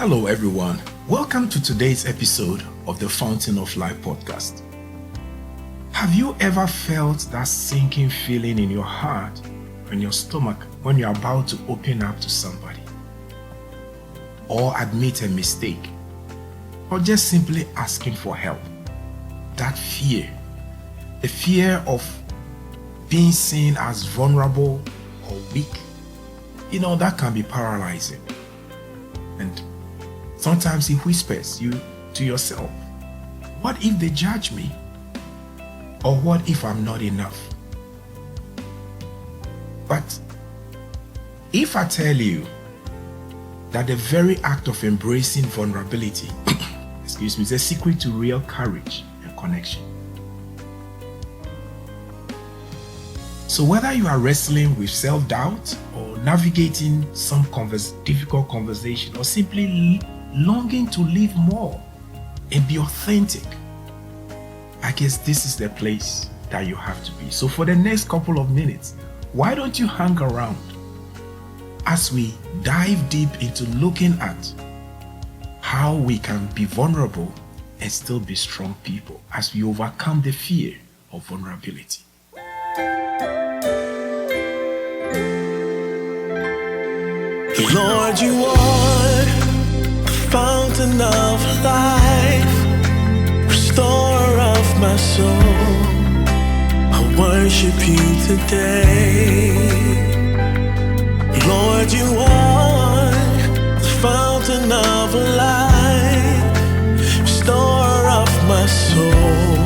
Hello, everyone. Welcome to today's episode of the Fountain of Life podcast. Have you ever felt that sinking feeling in your heart or in your stomach when you're about to open up to somebody, or admit a mistake, or just simply asking for help? That fear, the fear of being seen as vulnerable or weak, that can be paralyzing. And sometimes it whispers you to yourself, what if they judge me? Or what if I'm not enough? But if I tell you that the very act of embracing vulnerability is a secret to real courage and connection. So whether you are wrestling with self-doubt or navigating some difficult conversation, or simply longing to live more and be authentic, I guess this is the place that you have to be. So for the next couple of minutes, why don't you hang around as we dive deep into looking at how we can be vulnerable and still be strong people as we overcome the fear of vulnerability. Lord, you are fountain of life, restorer of my soul. I worship you today. Lord, you are the fountain of life, restorer of my soul.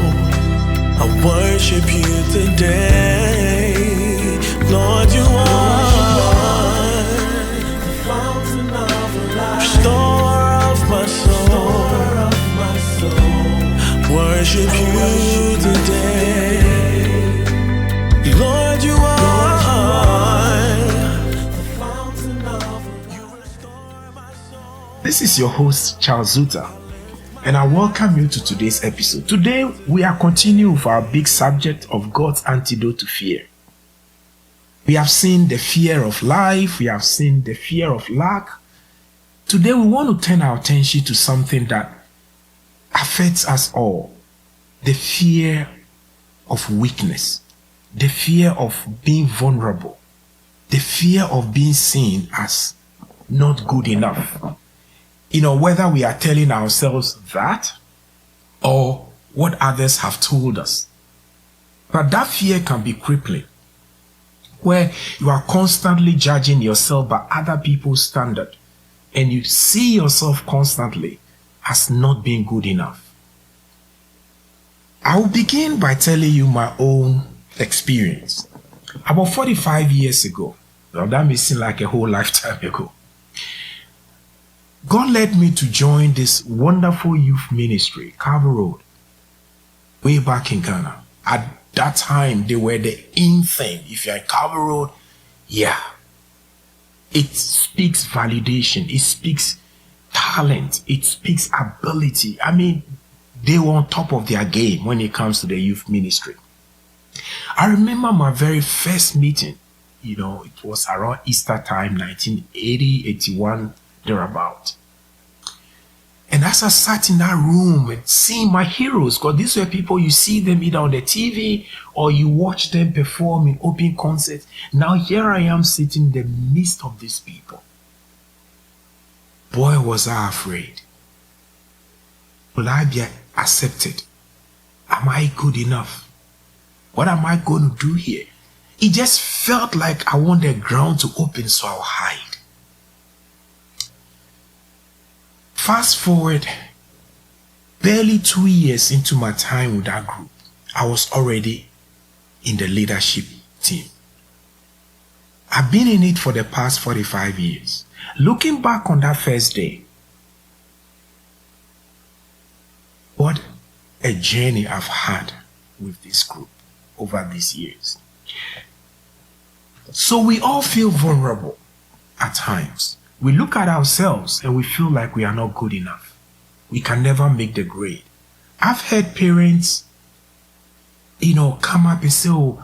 I worship you today. Lord, you are the fountain of life, restorer of my soul. Worship you today. Lord, you are the fountain of life. You restore my soul. This is your host, Charles Zuta, and I welcome you to today's episode. Today, we are continuing with our big subject of God's antidote to fear. We have seen the fear of life. We have seen the fear of lack. Today, we want to turn our attention to something that affects us all. The fear of weakness. The fear of being vulnerable. The fear of being seen as not good enough. Whether we are telling ourselves that or what others have told us. But that fear can be crippling, where you are constantly judging yourself by other people's standard, and you see yourself constantly as not being good enough. I will begin by telling you my own experience. About 45 years ago, well, that may seem like a whole lifetime ago, God led me to join this wonderful youth ministry, Calvary Road, way back in Ghana. At that time, they were the in thing. If you're in Calvary Road, it speaks validation. It speaks talent. It speaks ability. They were on top of their game when it comes to the youth ministry. I remember my very first meeting. It was around Easter time, 1980, 81, thereabout. And as I sat in that room and seeing my heroes, because these were people, you see them either on the TV or you watch them perform in open concerts. Now here I am sitting in the midst of these people. Boy, was I afraid. Will I be accepted? Am I good enough? What am I going to do here? It just felt like I want the ground to open so I'll hide. Fast forward, barely 2 years into my time with that group, I was already in the leadership team. I've been in it for the past 45 years. Looking back on that first day, what a journey I've had with this group over these years. So we all feel vulnerable at times. We look at ourselves and we feel like we are not good enough. We can never make the grade. I've heard parents, come up and say, oh,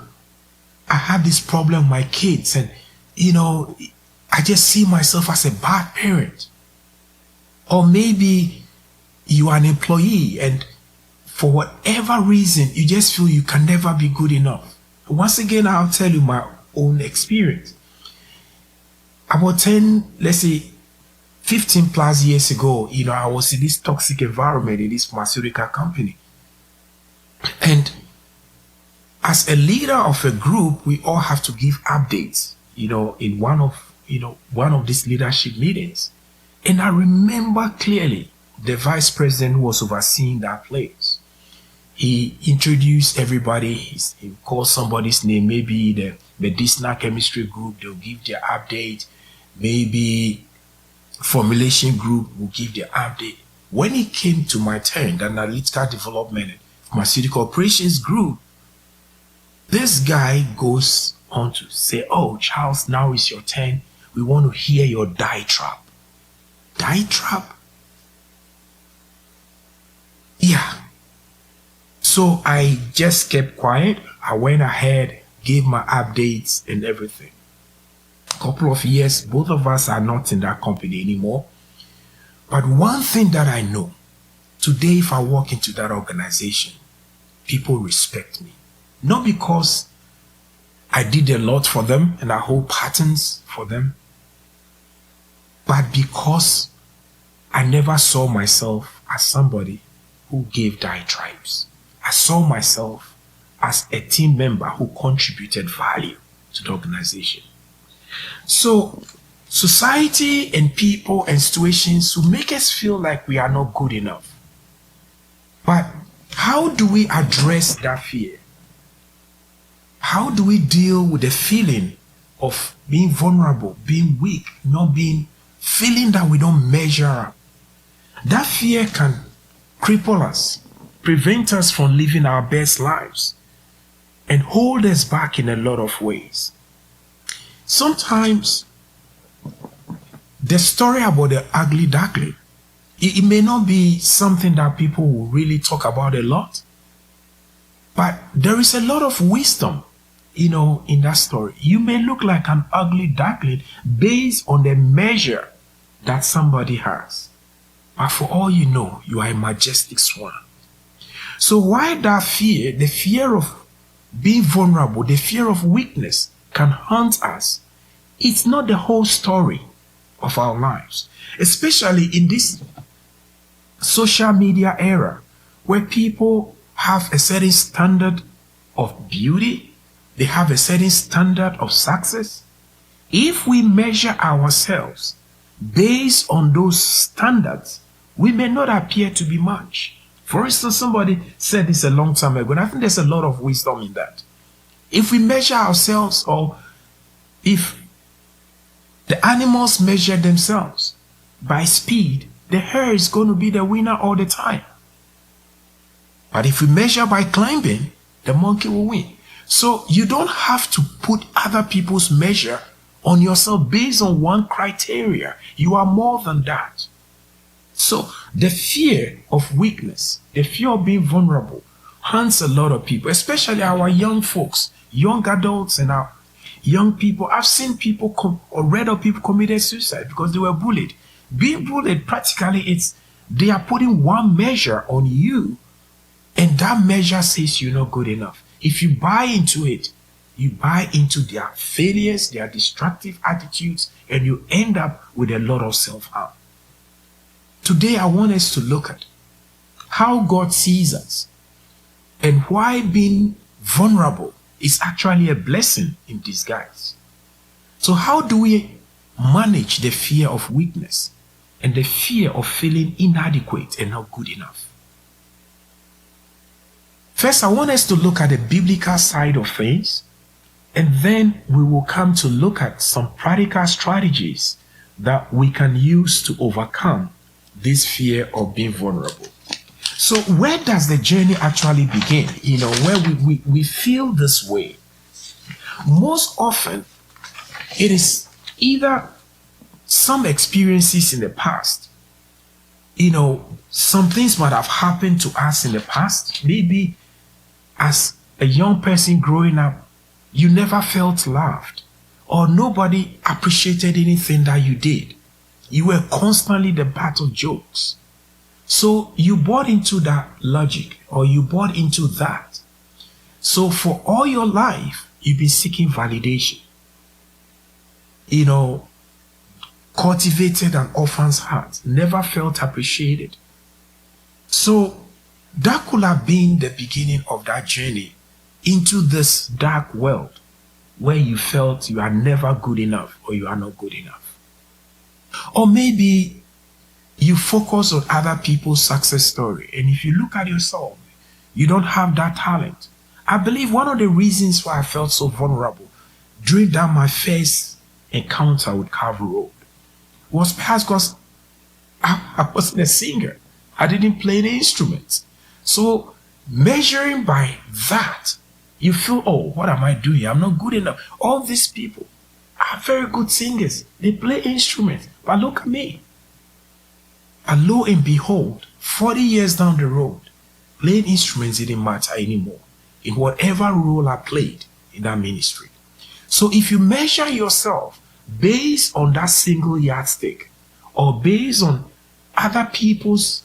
I have this problem with my kids, and I just see myself as a bad parent. Or maybe you are an employee and for whatever reason, you just feel you can never be good enough. Once again, I'll tell you my own experience. About 10, let's say 15 plus years ago, I was in this toxic environment in this pharmaceutical company. And as a leader of a group, we all have to give updates, in one of these leadership meetings. And I remember clearly the vice president who was overseeing that place. He introduced everybody. He called somebody's name, maybe the medicinal chemistry group, they'll give their update. Maybe formulation group will give their update. When it came to my turn, the analytical development and pharmaceutical operations group, this guy goes on to say, "Oh, Charles, now is your turn. We want to hear your diatribe." Diatribe? Yeah. So I just kept quiet. I went ahead, gave my updates and everything. A couple of years, both of us are not in that company anymore. But one thing that I know, today if I walk into that organization, people respect me. Not because I did a lot for them and I hold patterns for them, but because I never saw myself as somebody who gave diatribes. I saw myself as a team member who contributed value to the organization. So, society and people and situations will make us feel like we are not good enough. But how do we address that fear? How do we deal with the feeling of being vulnerable, being weak, feeling that we don't measure up? That fear can cripple us, prevent us from living our best lives, and hold us back in a lot of ways. Sometimes the story about the ugly duckling, it may not be something that people will really talk about a lot, but there is a lot of wisdom, in that story. You may look like an ugly duckling based on the measure that somebody has, but for all you know, you are a majestic swan. So why that fear, the fear of being vulnerable, the fear of weakness can haunt us, it's not the whole story of our lives, especially in this social media era where people have a certain standard of beauty, they have a certain standard of success. If we measure ourselves based on those standards, we may not appear to be much. For instance, somebody said this a long time ago, and I think there's a lot of wisdom in that. If we measure ourselves, or if the animals measure themselves by speed, the hare is going to be the winner all the time. But if we measure by climbing, the monkey will win. So you don't have to put other people's measure on yourself based on one criteria. You are more than that. So the fear of weakness, the fear of being vulnerable, haunts a lot of people, especially our young folks, young adults and our young people. I've seen people or read of people committed suicide because they were bullied. Being bullied, practically, they are putting one measure on you, and that measure says you're not good enough. If you buy into it, you buy into their failures, their destructive attitudes, and you end up with a lot of self-harm. Today, I want us to look at how God sees us and why being vulnerable is actually a blessing in disguise. So how do we manage the fear of weakness and the fear of feeling inadequate and not good enough? First, I want us to look at the biblical side of things, and then we will come to look at some practical strategies that we can use to overcome this fear of being vulnerable. So where does the journey actually begin? Where we feel this way. Most often, it is either some experiences in the past. Some things might have happened to us in the past. Maybe as a young person growing up, you never felt loved, or nobody appreciated anything that you did. You were constantly the butt of jokes. So you bought into that logic, or you bought into that. So for all your life, you've been seeking validation. Cultivated an orphan's heart, never felt appreciated. So that could have been the beginning of that journey into this dark world where you felt you are never good enough or you are not good enough. Or maybe you focus on other people's success story, and if you look at yourself, you don't have that talent. I believe one of the reasons why I felt so vulnerable during that my first encounter with Calvary Road was perhaps because I wasn't a singer. I didn't play the instruments. So measuring by that, you feel, oh, what am I doing? I'm not good enough. All these people are very good singers. They play instruments. But look at me. And lo and behold, 40 years down the road, playing instruments didn't matter anymore in whatever role I played in that ministry. So if you measure yourself based on that single yardstick, or based on other people's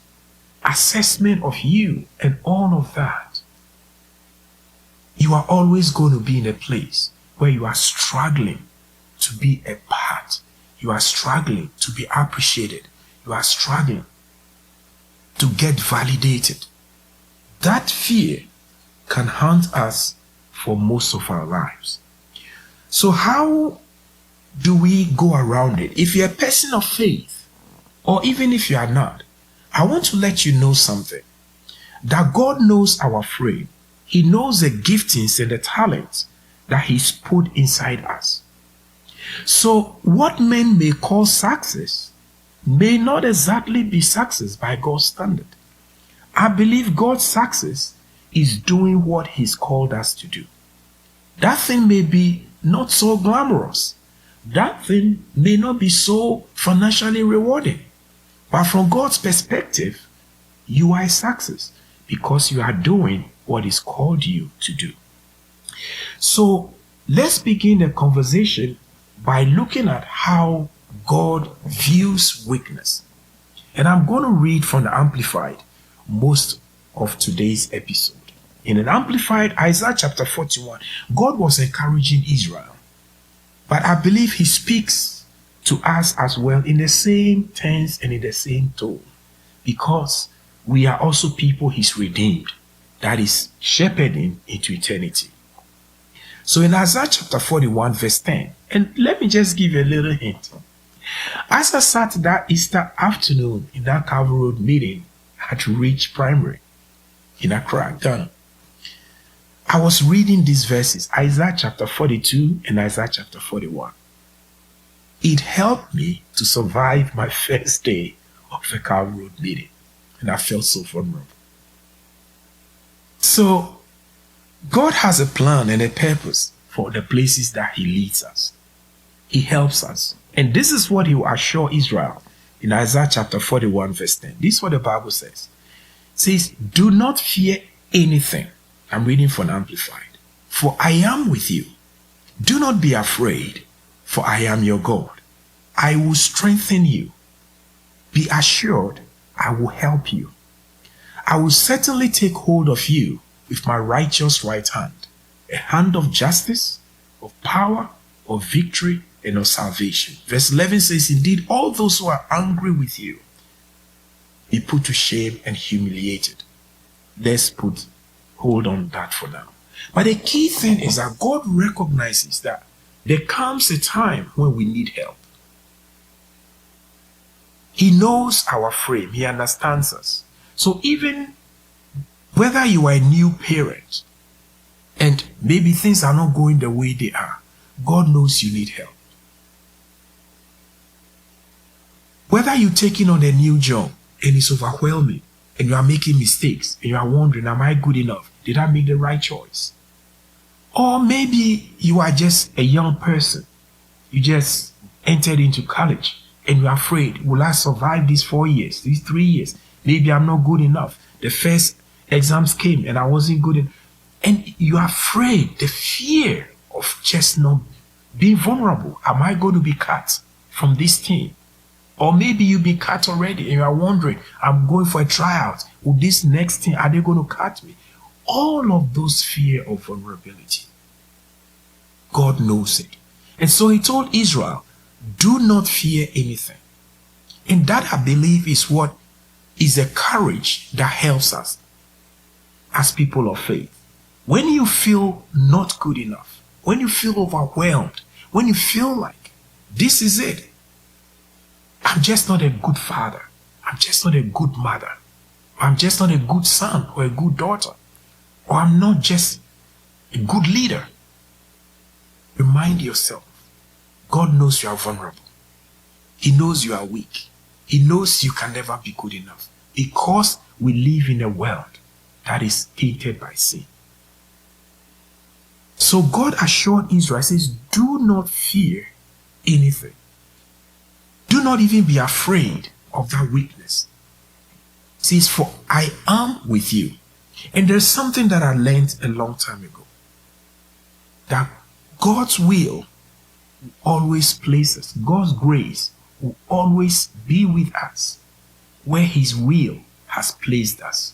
assessment of you and all of that, you are always going to be in a place where you are struggling to be a part. You are struggling to be appreciated. You are struggling to get validated. That fear can haunt us for most of our lives. So how do we go around it? If you're a person of faith, or even if you are not, I want to let you know something. That God knows our frame. He knows the giftings and the talents that He's put inside us. So what men may call success may not exactly be success by God's standard. I believe God's success is doing what He's called us to do. That thing may be not so glamorous. That thing may not be so financially rewarding. But from God's perspective, you are a success because you are doing what He's called you to do. So let's begin the conversation by looking at how God views weakness. And I'm going to read from the Amplified most of today's episode. In an Amplified, Isaiah chapter 41, God was encouraging Israel. But I believe He speaks to us as well in the same tense and in the same tone, because we are also people He's redeemed, that is shepherding into eternity. So in Isaiah chapter 41 verse 10, and let me just give you a little hint. As I sat that Easter afternoon in that Calvary Road meeting at Ridge Primary in Accra, Ghana, I was reading these verses, Isaiah chapter 42 and Isaiah chapter 41. It helped me to survive my first day of the Calvary Road meeting, and I felt so vulnerable. So, God has a plan and a purpose for the places that He leads us. He helps us. And this is what He will assure Israel in Isaiah chapter 41 verse 10. This is what the Bible says. It says, do not fear anything. I'm reading from Amplified. For I am with you. Do not be afraid, for I am your God. I will strengthen you. Be assured, I will help you. I will certainly take hold of you with my righteous right hand, a hand of justice, of power, of victory, and of salvation. Verse 11 says, indeed, all those who are angry with you be put to shame and humiliated. Let's hold on that for now. But the key thing is that God recognizes that there comes a time when we need help. He knows our frame. He understands us. So even whether you are a new parent and maybe things are not going the way they are, God knows you need help. Whether you're taking on a new job and it's overwhelming and you are making mistakes and you are wondering, am I good enough? Did I make the right choice? Or maybe you are just a young person. You just entered into college and you're afraid, will I survive these 4 years, these 3 years? Maybe I'm not good enough. The first exams came and I wasn't good enough. And you're afraid, the fear of just not being vulnerable. Am I going to be cut from this team? Or maybe you've been cut already and you are wondering, I'm going for a tryout. Will this next thing, are they going to cut me? All of those fear of vulnerability. God knows it. And so he told Israel, do not fear anything. And that, I believe, is what is a courage that helps us as people of faith. When you feel not good enough, when you feel overwhelmed, when you feel like this is it, I'm just not a good father, I'm just not a good mother, I'm just not a good son or a good daughter, or I'm not just a good leader. Remind yourself, God knows you are vulnerable. He knows you are weak. He knows you can never be good enough, because we live in a world that is tainted by sin. So God assured Israel, says, do not fear anything. Do not even be afraid of that weakness. It says, for I am with you. And there's something that I learned a long time ago, that God's will always place us. God's grace will always be with us where his will has placed us.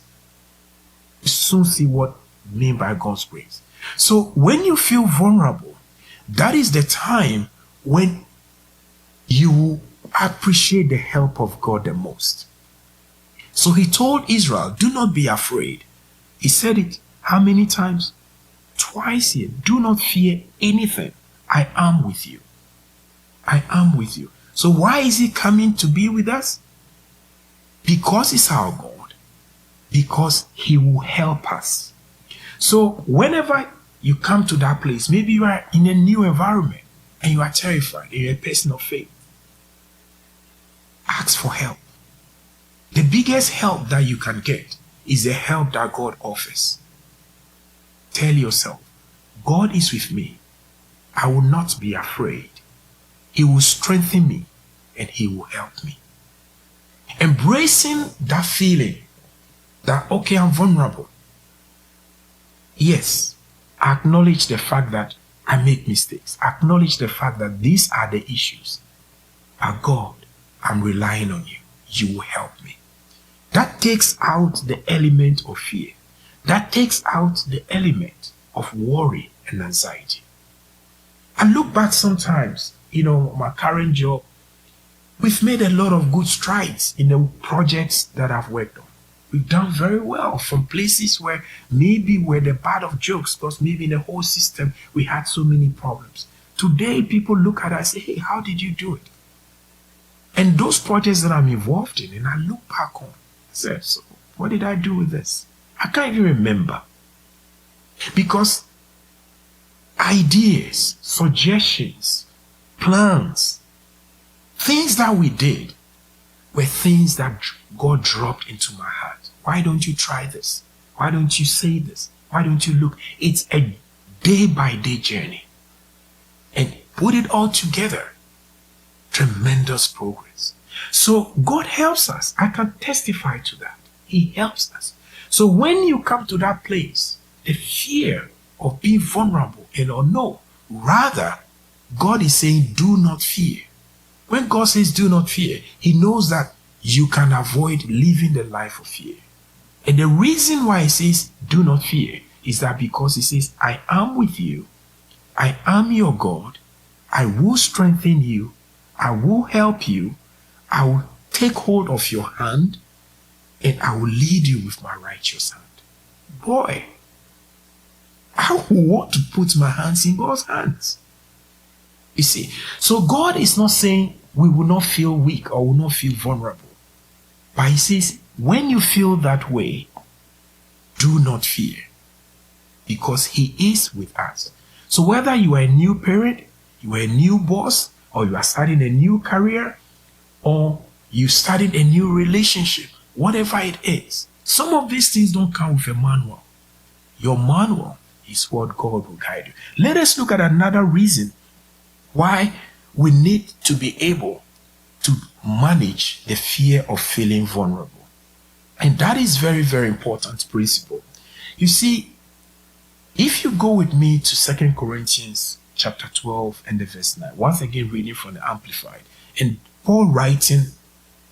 You soon see what I mean by God's grace. So when you feel vulnerable, that is the time when you appreciate the help of God the most. So he told Israel, do not be afraid. He said it how many times? Twice here. Do not fear anything. I am with you. I am with you. So why is he coming to be with us? Because he's our God. Because he will help us. So whenever you come to that place, maybe you are in a new environment and you are terrified and you're a person of faith, ask for help. The biggest help that you can get is the help that God offers. Tell yourself, God is with me. I will not be afraid. He will strengthen me and he will help me. Embracing that feeling that, okay, I'm vulnerable. Yes, acknowledge the fact that I make mistakes. Acknowledge the fact that these are the issues. But God, I'm relying on you. You will help me. That takes out the element of fear. That takes out the element of worry and anxiety. I look back sometimes, my current job, we've made a lot of good strides in the projects that I've worked on. We've done very well from places where maybe we're the butt of jokes, because maybe in the whole system we had so many problems. Today people look at us and say, hey, how did you do it? And those projects that I'm involved in, and I look back on, I said, so what did I do with this? I can't even remember. Because ideas, suggestions, plans, things that we did were things that God dropped into my heart. Why don't you try this? Why don't you say this? Why don't you look? It's a day-by-day journey. And put it all together, tremendous progress. So God helps us. I can testify to that. He helps us. So when you come to that place, the fear of being vulnerable rather, God is saying, do not fear. When God says do not fear, he knows that you can avoid living the life of fear. And the reason why he says do not fear is that because he says, I am with you. I am your God. I will strengthen you. I will help you. I will take hold of your hand and I will lead you with my righteous hand. Boy, I want to put my hands in God's hands. You see, so God is not saying we will not feel weak or will not feel vulnerable. But he says, when you feel that way, do not fear, because he is with us. So whether you are a new parent, you are a new boss, or you are starting a new career, or you started a new relationship, whatever it is, some of these things don't come with a manual. Your manual is what God will guide you. Let us look at another reason why we need to be able to manage the fear of feeling vulnerable. And that is very, very important principle. You see, if you go with me to 2 Corinthians chapter 12 and the verse 9. Once again, reading from the Amplified. And Paul writing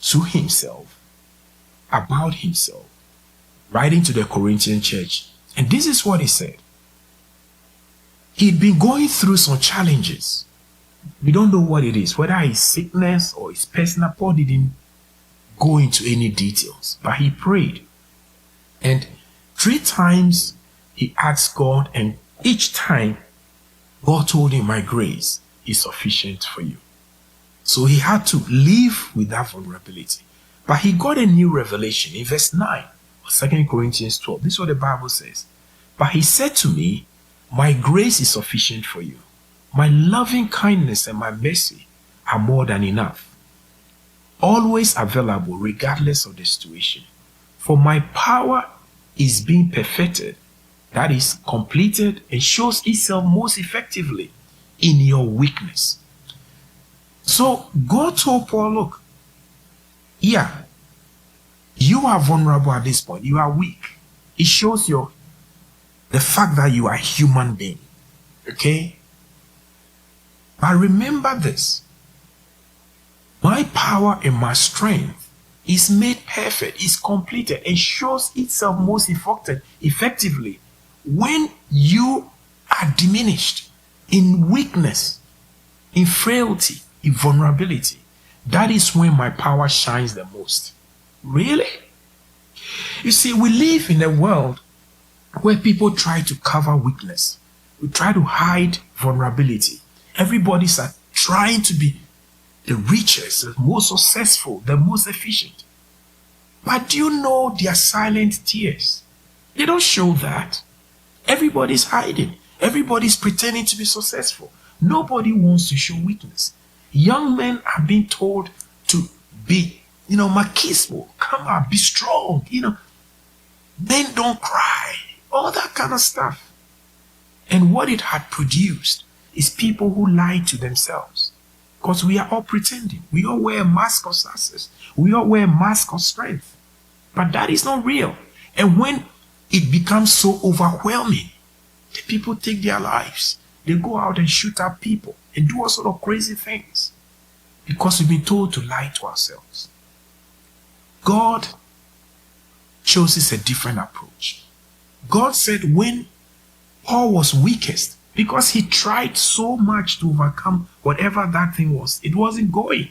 to himself, about himself, writing to the Corinthian church. And this is what he said. He'd been going through some challenges. We don't know what it is, whether it's sickness or it's personal. Paul didn't go into any details, but he prayed. And 3 times he asked God, and each time God told him, my grace is sufficient for you. So he had to live with that vulnerability. But he got a new revelation in verse 9 of 2 Corinthians 12. This is what the Bible says. But he said to me, my grace is sufficient for you. My loving kindness and my mercy are more than enough. Always available regardless of the situation. For my power is being perfected, that is completed, and shows itself most effectively in your weakness. So God told Paul, look, yeah, you are vulnerable at this point. You are weak. It shows the fact that you are a human being. Okay? But remember this. My power and my strength is made perfect, is completed, and shows itself most effectively when you are diminished in weakness, in frailty, in vulnerability. That is when my power shines the most. Really? You see, we live in a world where people try to cover weakness. We try to hide vulnerability. Everybody's trying to be the richest, the most successful, the most efficient. But do you know their silent tears? They don't show that. Everybody's hiding. Everybody's pretending to be successful. Nobody wants to show weakness. Young men are being told to be, machismo. Come on, be strong. Men don't cry. All that kind of stuff. And what it had produced is people who lie to themselves. Because we are all pretending. We all wear a mask of success. We all wear a mask of strength. But that is not real. And when it becomes so overwhelming, the people take their lives. They go out and shoot at people and do all sort of crazy things. Because we've been told to lie to ourselves. God chooses a different approach. God said when Paul was weakest, because he tried so much to overcome whatever that thing was, it wasn't going.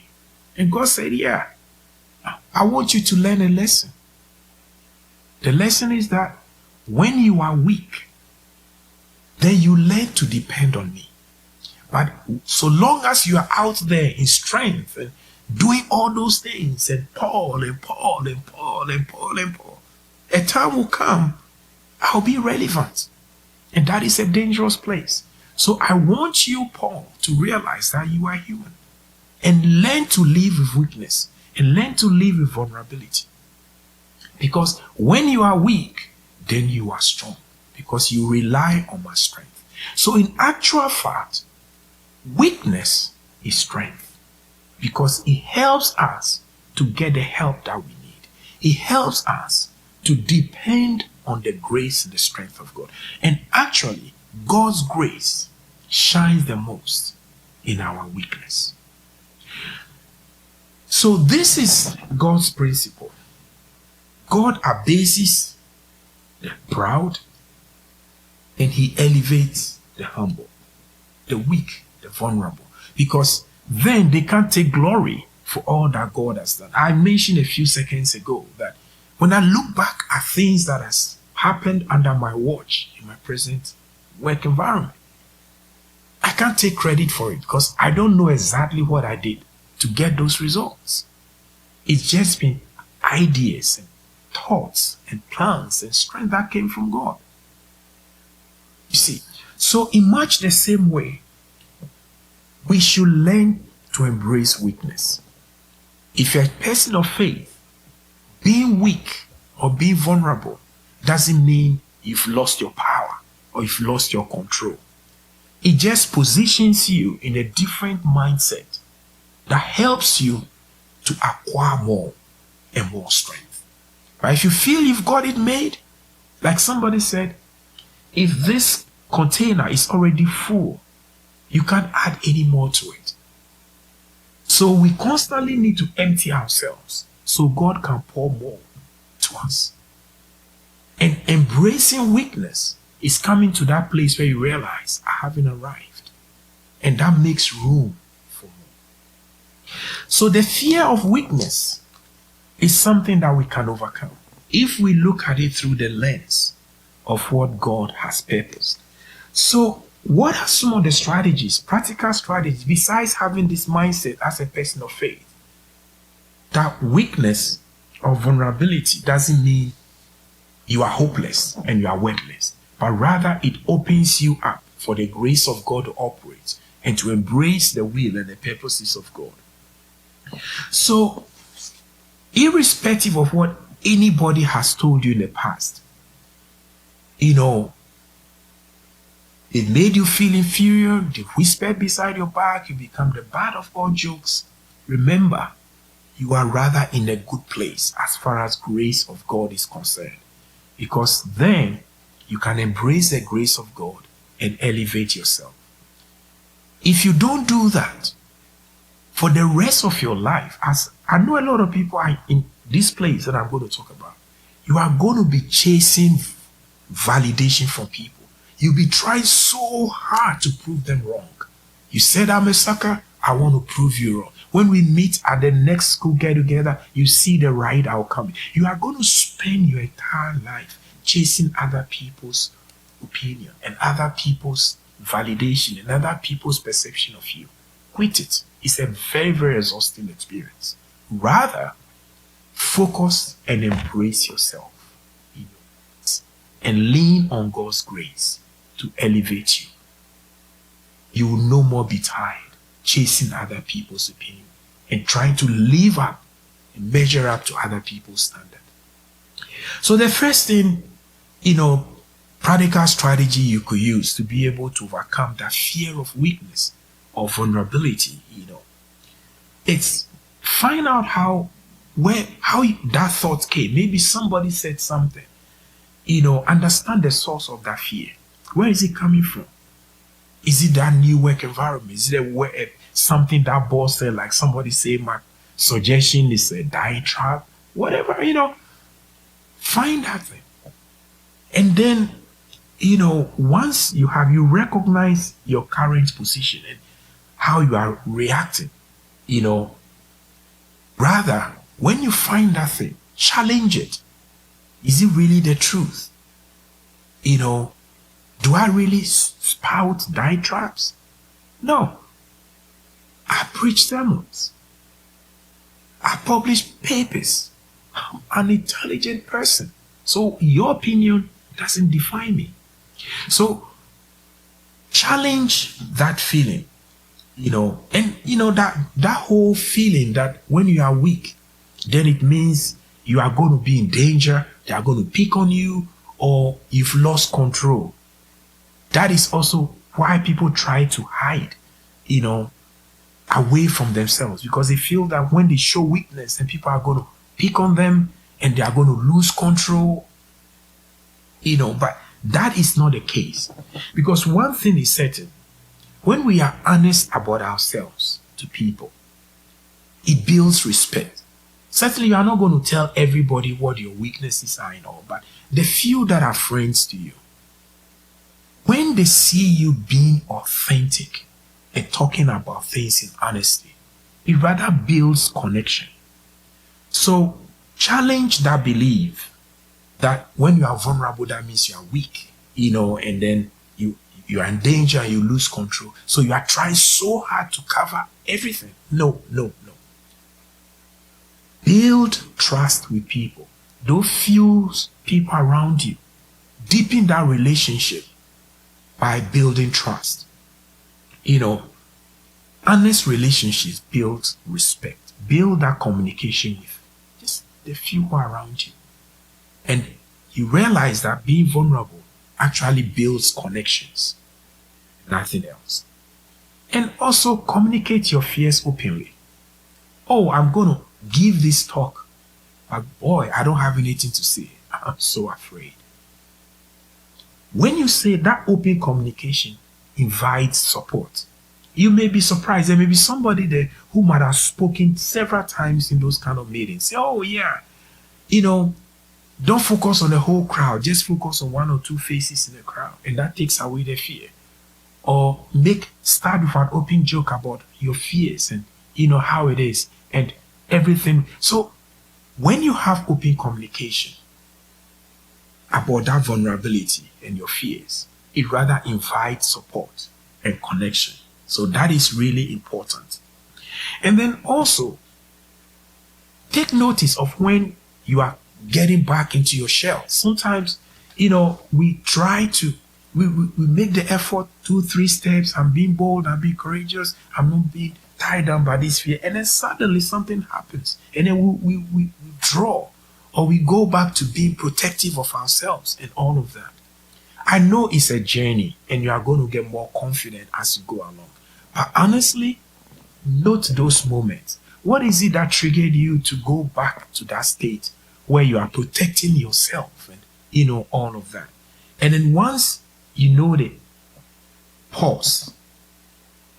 And God said, yeah, I want you to learn a lesson. The lesson is that when you are weak, then you learn to depend on me. But so long as you are out there in strength and doing all those things, and Paul, a time will come, I'll be relevant. And that is a dangerous place. So I want you, Paul, to realize that you are human and learn to live with weakness and learn to live with vulnerability. Because when you are weak, then you are strong because you rely on my strength. So in actual fact, weakness is strength because it helps us to get the help that we need. It helps us to depend on the grace and the strength of God. And actually, God's grace shines the most in our weakness. So this is God's principle. God abases the proud and he elevates the humble, the weak, the vulnerable, because then they can't take glory for all that God has done. I mentioned a few seconds ago that when I look back at things that has happened under my watch in my present work environment, I can't take credit for it because I don't know exactly what I did to get those results. It's just been ideas and thoughts and plans and strength that came from God. You see, so in much the same way, we should learn to embrace weakness. If you're a person of faith, being weak or being vulnerable doesn't mean you've lost your power or you've lost your control. It just positions you in a different mindset that helps you to acquire more and more strength. But if you feel you've got it made, like somebody said, if this container is already full, You can't add any more to it. So we constantly need to empty ourselves so God can pour more to us. And embracing weakness is coming to that place where you realize I haven't arrived. And that makes room for more. So the fear of weakness is something that we can overcome if we look at it through the lens of what God has purposed. So what are some of the strategies, practical strategies, besides having this mindset as a person of faith? That weakness or vulnerability doesn't mean you are hopeless and you are worthless, but rather it opens you up for the grace of God to operate and to embrace the will and the purposes of God. So, irrespective of what anybody has told you in the past, they made you feel inferior, they whispered beside your back, you become the butt of all jokes. Remember, you are rather in a good place as far as grace of God is concerned. Because then you can embrace the grace of God and elevate yourself. If you don't do that, for the rest of your life, as I know a lot of people are in this place that I'm going to talk about, you are going to be chasing validation from people. You'll be trying so hard to prove them wrong. You said I'm a sucker, I want to prove you wrong. When we meet at the next school get together, you see the right outcome. You are going to spend your entire life chasing other people's opinion and other people's validation and other people's perception of you. Quit it. It's a very, very exhausting experience. Rather, focus and embrace yourself and lean on God's grace to elevate you. You will no more be tired chasing other people's opinion and trying to live up and measure up to other people's standard. So the first thing, practical strategy you could use to be able to overcome that fear of weakness or vulnerability, it's find out how that thought came. Maybe somebody said something. Understand the source of that fear. Where is it coming from? Is it that new work environment? Is it something that boss said, like somebody say my suggestion is a diatribe? Whatever, find that thing. And then, once you recognize your current position and how you are reacting, rather, when you find that thing, challenge it. Is it really the truth? Do I really spout diatribes? No. I preach sermons. I publish papers. I'm an intelligent person. So your opinion doesn't define me. So challenge that feeling, and that whole feeling that when you are weak, then it means you are going to be in danger, they are going to pick on you, or you've lost control. That is also why people try to hide, away from themselves, because they feel that when they show weakness, then people are going to pick on them and they are going to lose control. But that is not the case. Because one thing is certain, when we are honest about ourselves to people, it builds respect. Certainly, you are not going to tell everybody what your weaknesses are and all, but the few that are friends to you, when they see you being authentic and talking about things in honesty, it rather builds connection. So challenge that belief that when you are vulnerable, that means you are weak, and then you are in danger and you lose control. So you are trying so hard to cover everything. No. Build trust with people. Those few people around you. Deepen that relationship by building trust. Honest relationships build respect. Build that communication with just the few who are around you. And you realize that being vulnerable actually builds connections. Nothing else. And also communicate your fears openly. Oh, I'm going to give this talk, but boy, I don't have anything to say. I'm so afraid. When you say that, open communication invites support You may be surprised. There may be somebody there who might have spoken several times in those kind of meetings. Say, oh yeah, you know, don't focus on the whole crowd. Just focus on one or two faces in the crowd. And that takes away the fear. Or start with an open joke about your fears and how it is and everything. So when you have open communication about that vulnerability and your fears, it rather invites support and connection. So that is really important. And then also take notice of when you are getting back into your shell. Sometimes, we try to we make the effort 2-3 steps. I'm being bold, I'm being courageous, I'm not being tied down by this fear. And then suddenly something happens. And then we withdraw, or we go back to being protective of ourselves and all of that. I know it's a journey and you are going to get more confident as you go along. But honestly, note those moments. What is it that triggered you to go back to that state where you are protecting yourself and all of that? And then once you know it, pause.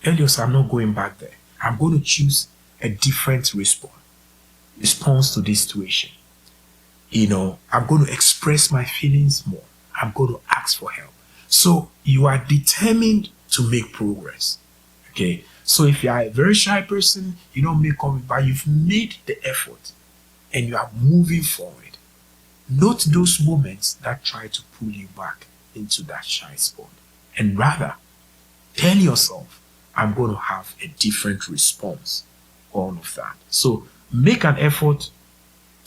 Tell yourself, I'm not going back there. I'm going to choose a different response to this situation. I'm going to express my feelings more. I'm going to ask for help. So you are determined to make progress. Okay. So if you are a very shy person, you don't make comment, but you've made the effort and you are moving forward. Note those moments that try to pull you back into that shy spot. And rather, tell yourself, I'm going to have a different response. All of that. So make an effort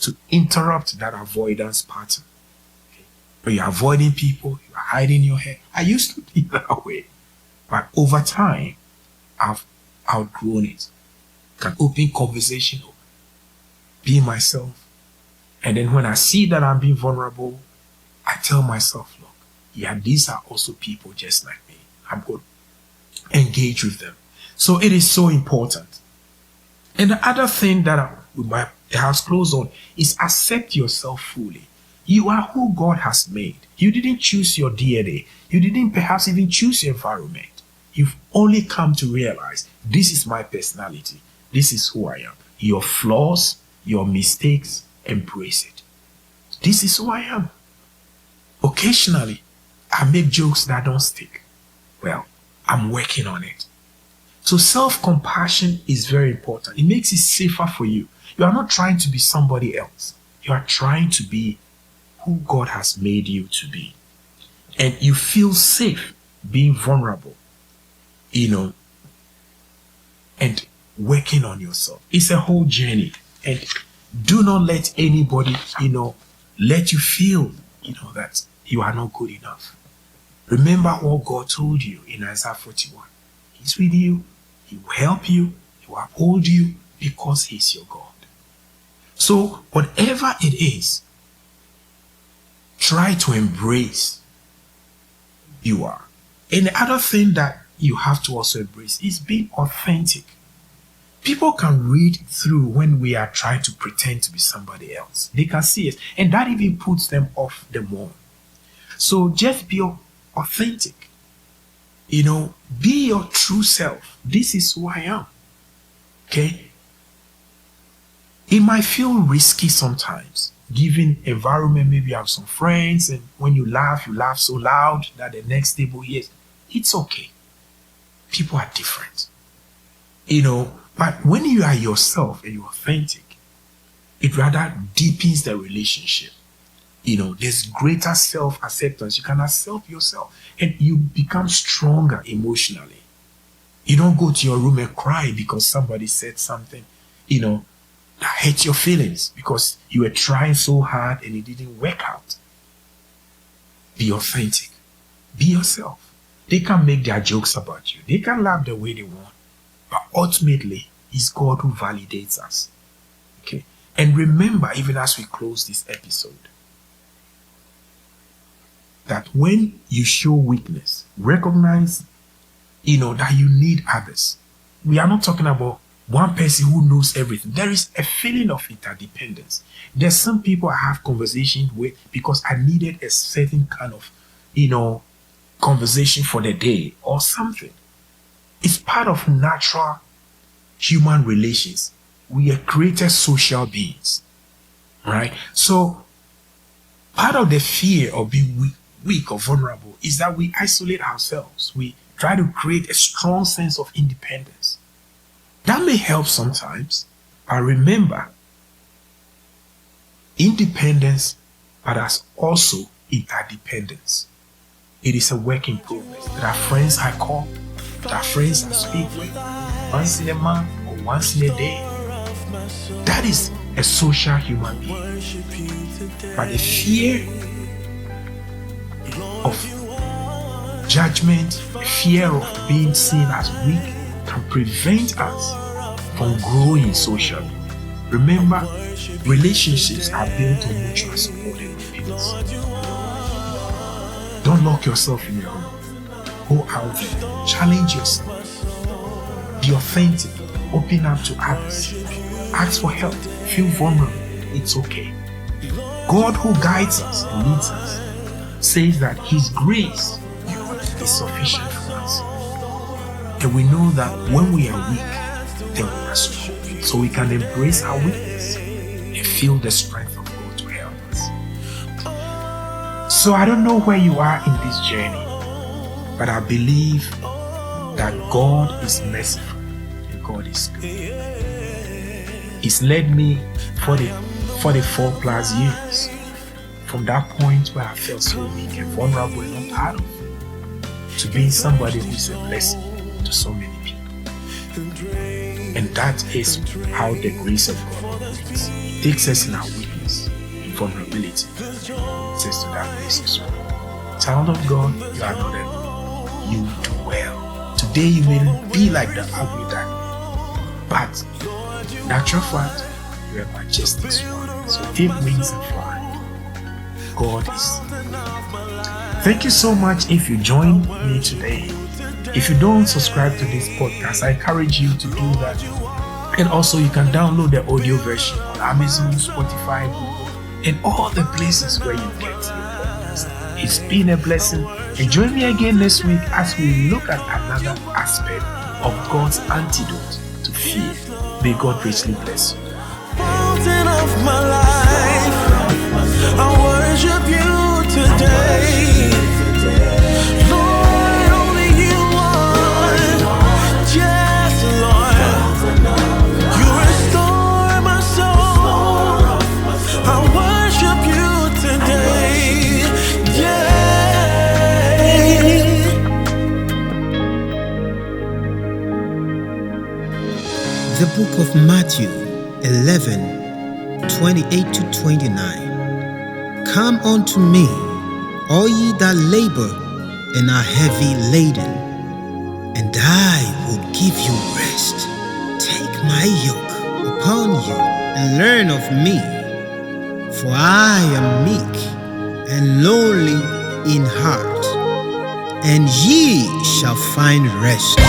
to interrupt that avoidance pattern. Okay? When you're avoiding people, you're hiding your head. I used to be that way. But over time, I've outgrown it. Can open conversation, be myself. And then when I see that I'm being vulnerable, I tell myself, look, yeah, these are also people just like me. I'm going to engage with them. So it is so important. And the other thing that we might perhaps close on is accept yourself fully. You are who God has made. You didn't choose your DNA. You didn't perhaps even choose your environment. You've only come to realize this is my personality. This is who I am. Your flaws, your mistakes, embrace it. This is who I am. Occasionally, I make jokes that don't stick. Well, I'm working on it. So self-compassion is very important. It makes it safer for you. You are not trying to be somebody else. You are trying to be who God has made you to be. And you feel safe being vulnerable, and working on yourself. It's a whole journey. And do not let anybody, let you feel, that you are not good enough. Remember what God told you in Isaiah 41. He's with you. He will help you. He will uphold you because He's your God. So whatever it is, try to embrace who you are. And the other thing that you have to also embrace is being authentic. People can read through when we are trying to pretend to be somebody else. They can see it. And that even puts them off the more. So just be authentic. Be your true self. This is who I am. Okay? It might feel risky sometimes, given environment. Maybe you have some friends, and when you laugh so loud that the next table hears. It's okay. People are different. But when you are yourself and you're authentic, it rather deepens the relationship. There's greater self-acceptance. You can accept yourself and you become stronger emotionally. You don't go to your room and cry because somebody said something, that hurt your feelings because you were trying so hard and it didn't work out. Be authentic. Be yourself. They can make their jokes about you. They can laugh the way they want. But ultimately, it's God who validates us. Okay? And remember, even as we close this episode, that when you show weakness, recognize, that you need others. We are not talking about one person who knows everything. There is a feeling of interdependence. There's some people I have conversations with because I needed a certain kind of, conversation for the day or something. It's part of natural human relations. We are created social beings, right? So part of the fear of being weak or vulnerable is that we isolate ourselves. We try to create a strong sense of independence. That may help sometimes, but remember, independence, but as also interdependence. It is a work in progress. There are friends I call, there are friends I speak with once in a month or once in a day. That is a social human being. But the fear of judgment, the fear of being seen as weak can prevent us from growing socially. Remember, relationships are built on mutual support and openness. Don't lock yourself in your home. Go out there, challenge yourself, be authentic, open up to others, ask for help, feel vulnerable. It's okay. God, who guides us and leads us, says that His grace is sufficient for us. And we know that when we are weak, then we are strong. So we can embrace our weakness and feel the strength of God to help us. So I don't know where you are in this journey, but I believe that God is merciful and God is good. He's led me for the 44 plus years from that point where I felt so weak and vulnerable and not part of it, to being somebody who's a blessing to so many people. And that is how the grace of God works. It takes us in our weakness and vulnerability. It says to that place as well. Child of God, you are not alone. You do well. Today you may be like the ugly duckling, but natural fact, you are a majestic swan. So take wings and fly. God is. Thank you so much if you joined me today. If you don't subscribe to this podcast, I encourage you to do that. And also you can download the audio version on Amazon, Spotify, Google, and all the places where you get your podcast. It's been a blessing. And join me again next week as we look at another aspect of God's antidote to fear. May God richly bless you. Fountain of my life, I worship you today. Lord, only you are. Yes, Lord. You restore my soul. I worship you today. Yeah. The book of Matthew 11, 28 to 29. Come unto me, all ye that labor and are heavy laden, and I will give you rest. Take my yoke upon you and learn of me, for I am meek and lowly in heart, and ye shall find rest